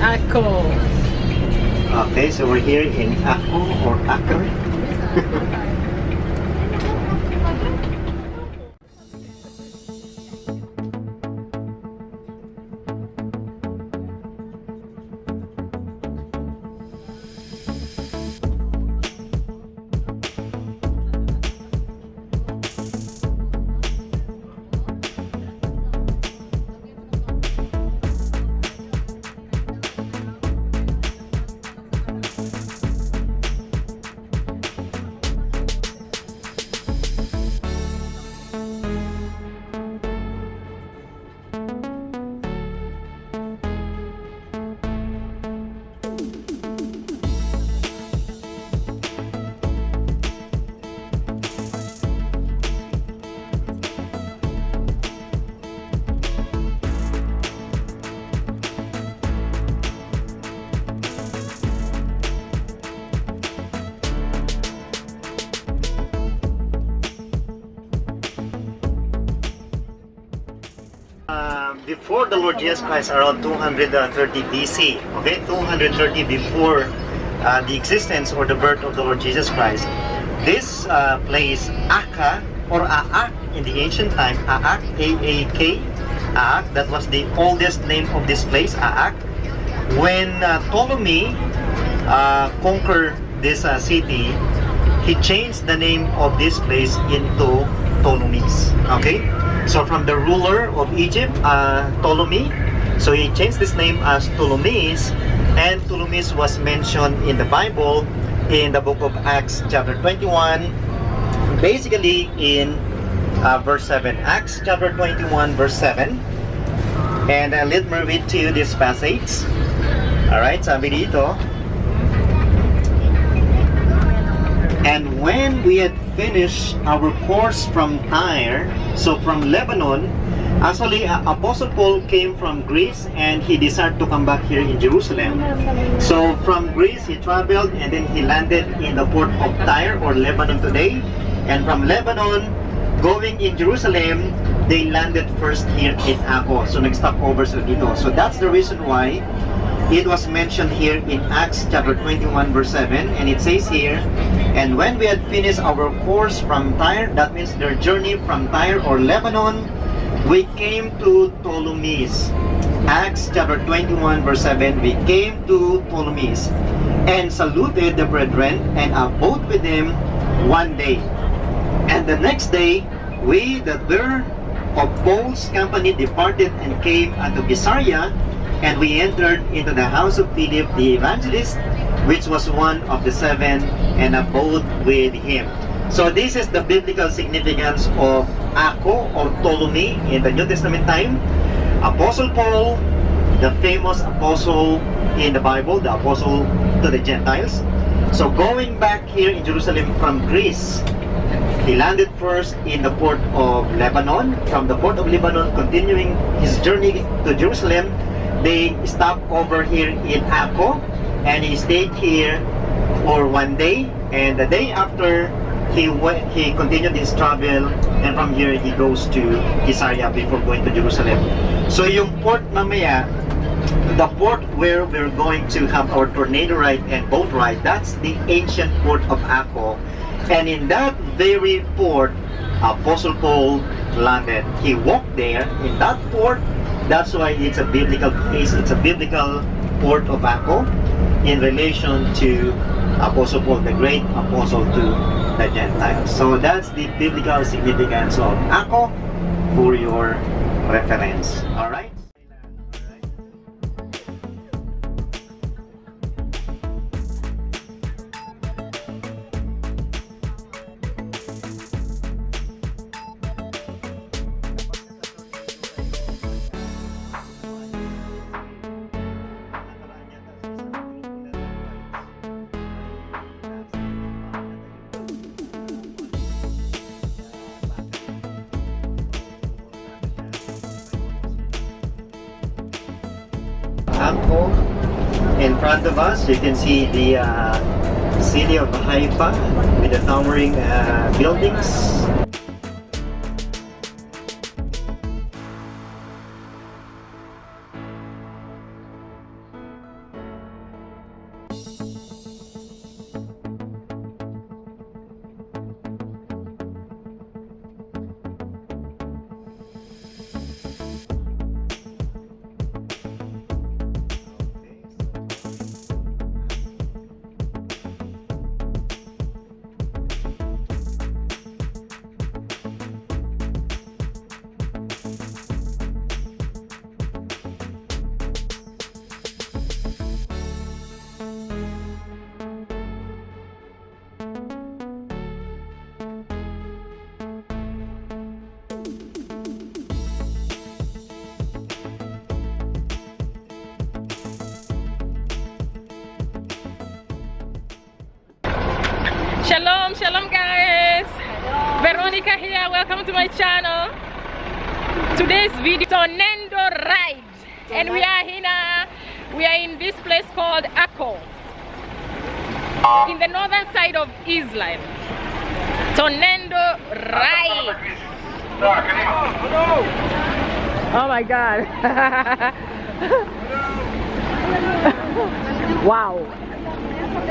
Akko. Okay, so we're here in Akko or Acre. Before the Lord Jesus Christ, around 230 BC, okay, 230 before the existence or the birth of the Lord Jesus Christ, this place, Akka or Aak in the ancient time, Aak, A-A-K, Aak, that was the oldest name of this place, Aak. When Ptolemy conquered this city, he changed the name of this place into Ptolemies, okay? So from the ruler of Egypt, Ptolemy, so he changed this name as Ptolemies, and Ptolemies was mentioned in the Bible in the book of Acts chapter 21, basically in verse 7. Acts chapter 21 verse 7. And let me read to you this passage. Alright, sabi dito, and when we had finished our course from Tyre, so from Lebanon, actually Apostle Paul came from Greece and he decided to come back here in Jerusalem. So from Greece he traveled and then he landed in the port of Tyre or Lebanon today. And from Lebanon, going in Jerusalem, they landed first here in Akko. So nag-stop over sila dito. So that's the reason why it was mentioned here in Acts chapter 21 verse 7, and it says here, and when we had finished our course from Tyre, that means their journey from Tyre or Lebanon, we came to Ptolemies. Acts chapter 21 verse 7, we came to Ptolemies and saluted the brethren and abode with them one day. And the next day, we that were of Paul's company departed and came unto Caesarea, and we entered into the house of Philip the evangelist, which was one of the seven, and abode with him. So this is the biblical significance of Akko or Ptolemy in the New Testament time. Apostle Paul, the famous apostle in the Bible, the apostle to the Gentiles. So going back here in Jerusalem from Greece, he landed first in the port of Lebanon. From the port of Lebanon, continuing his journey to Jerusalem, they stopped over here in Akko, and he stayed here for one day, and the day after he continued his travel, and from here he goes to Caesarea before going to Jerusalem. So yung port mamaya, the port where we're going to have our tornado ride and boat ride, that's the ancient port of Akko, and in that very port Apostle Paul landed. He walked there in that port. That's why it's a biblical place. It's a biblical port of Akko in relation to Apostle Paul, the great apostle to the Gentiles. So that's the biblical significance of Akko for your reference. Alright? Akko. In front of us, you can see the City of Bahai with the towering buildings. shalom guys. Hello. Veronica here, welcome to my channel. Today's video is Tornado ride, and we are in this place called Akko, in the northern side of Israel. Tornado ride. Oh my God. Wow.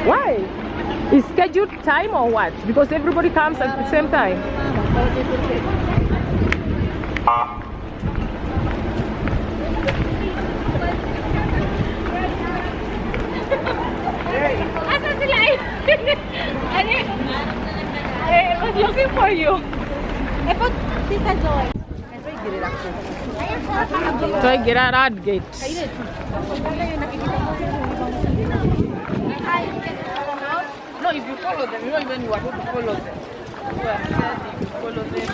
Why? Is scheduled time or what? Because everybody comes at the same time. I was looking for you. Try get out of gate. No, if you follow them, you don't even want to follow them. You are scared if you follow them.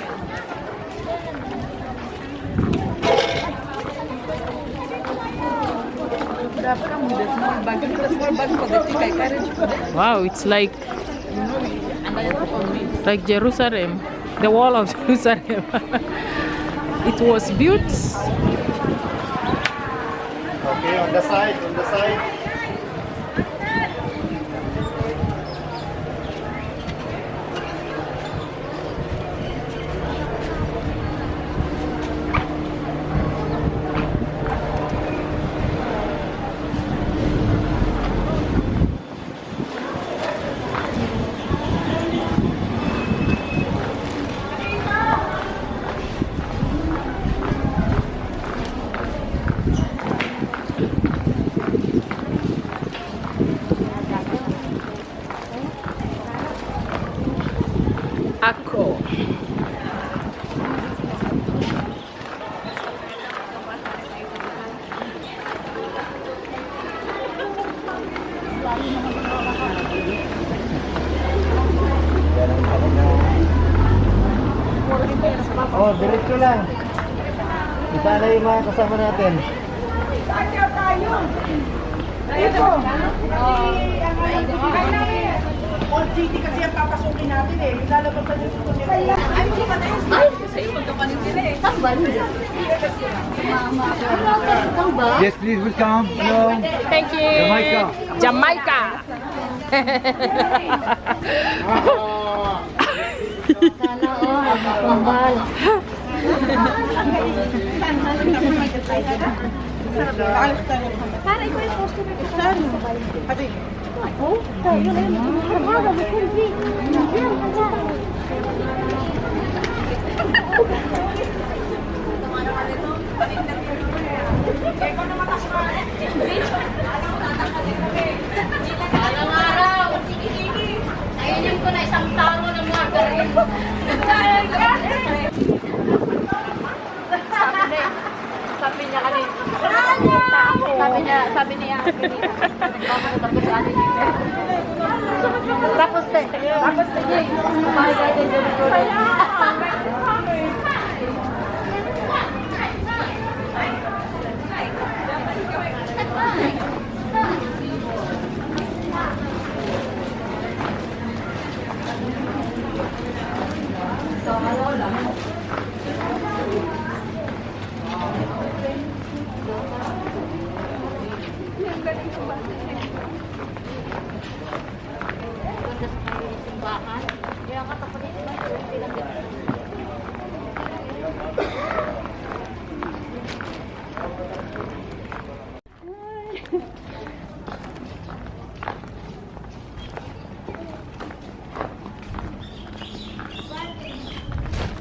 Wow, it's like Jerusalem, the wall of Jerusalem. It was built. Okay, on the side, on the side. Akko. Oh, diretso lang. Isa na yung mga kasama natin. Ito. All city kasi ang papasukin natin eh. Lalabas na yung susunod. Ay, hindi pa tayo. Ay, sa'yo magkapalit sila eh. Tambal. Yes, please, welcome. Hello. Thank you. Jamaica. Jamaica. Sana all. Tambal. Para ikaw yung poster na ito. Ate. Oh, tayo na yun. Trabaho, bukundi. Nandiyan, ayun ko na isang taro ng mga garin. Sabi niya kanina. Sabi niya. Tapos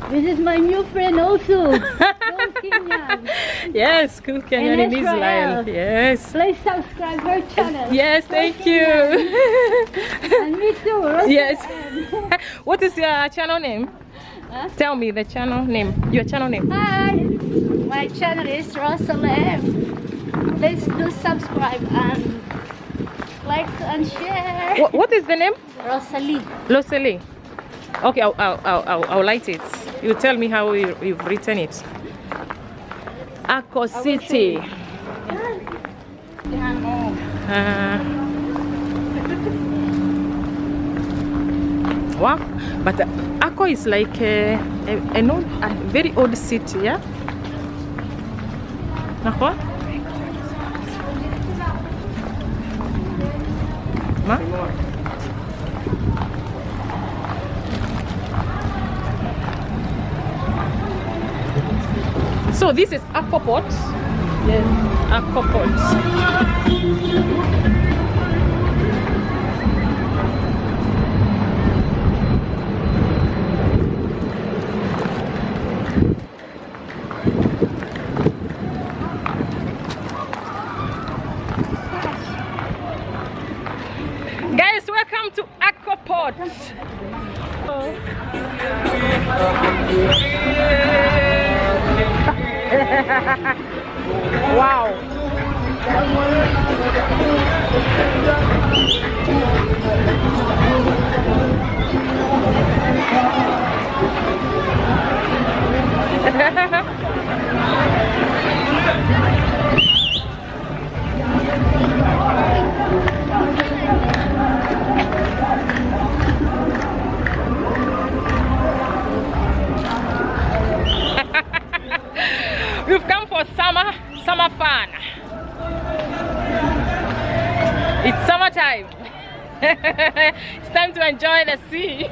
this is my new friend also. Yes, cool Kenyan in Israel. Yes. Please subscribe her channel. Yes, thank you. And me too. Rosa. Yes. What is your channel name? Huh? Tell me the channel name. Your channel name. Hi, my channel is Rosalie. Please do subscribe and like and share. What is the name? Rosalie. Loseli. Okay, I'll write it. You tell me how you've written it. Acre City. Wow, but Akko is like a very old city, yeah? Nako? Ma? So this is Akko Port. Yes, Akko Port. Guys, welcome to Acre Port. Wow. We've come for summer fun. It's summertime. It's time to enjoy the sea.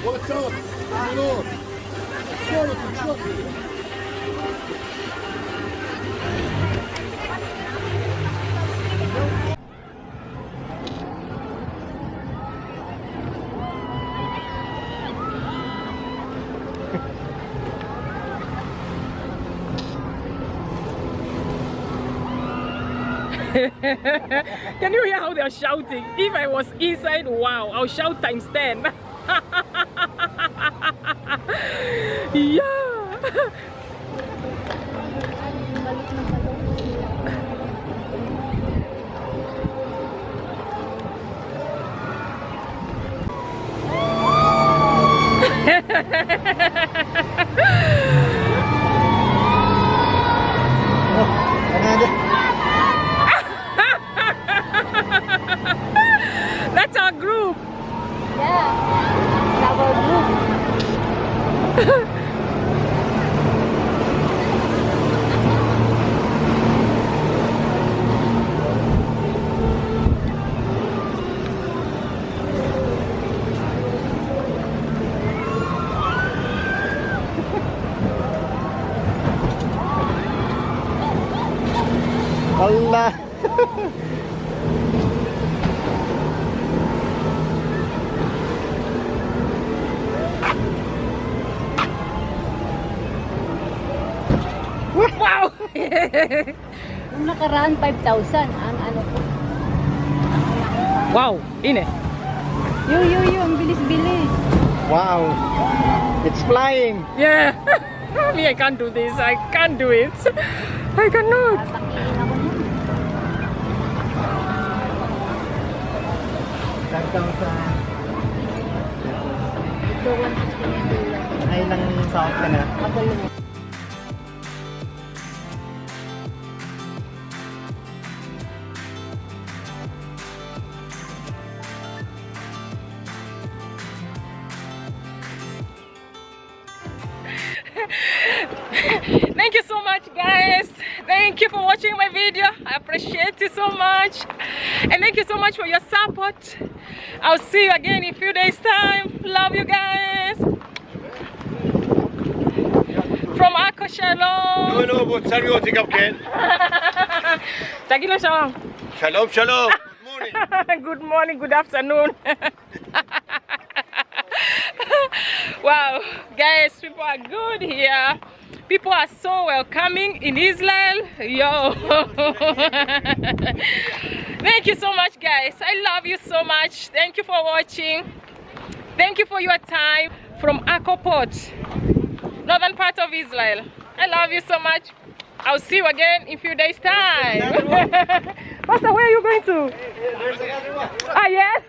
What's up? Get off. Get off the truck. Can you hear how they're shouting? If I was inside, wow, I'll shout times 10. Yeah. That's our group. Yeah, our group. Nung nakaraan, 5,000 ang ano ko. Wow, ine. Ang bilis-bilis. Wow, it's flying. Yeah. Me, I can't do this. I can't do it. I cannot. Tatakiin ako nun. 10,000. Ito, 160 na doon. Ay, nang sound ka na. Magaling. Thank you so much, guys. Thank you for watching my video. I appreciate you so much, and thank you so much for your support. I'll see you again in a few days time. Love you guys. From Akko, shalom. No, but saluting up, Ken. Tagilo shalom. Shalom, shalom. Good morning. Good morning, good afternoon. Wow, guys, people are good here. People are so welcoming in Israel. Yo. Thank you so much, guys. I love you so much. Thank you for watching. Thank you for your time from Akko Port, northern part of Israel. I love you so much. I'll see you again in a few days time. Pastor, where are you going to? Ah, yes.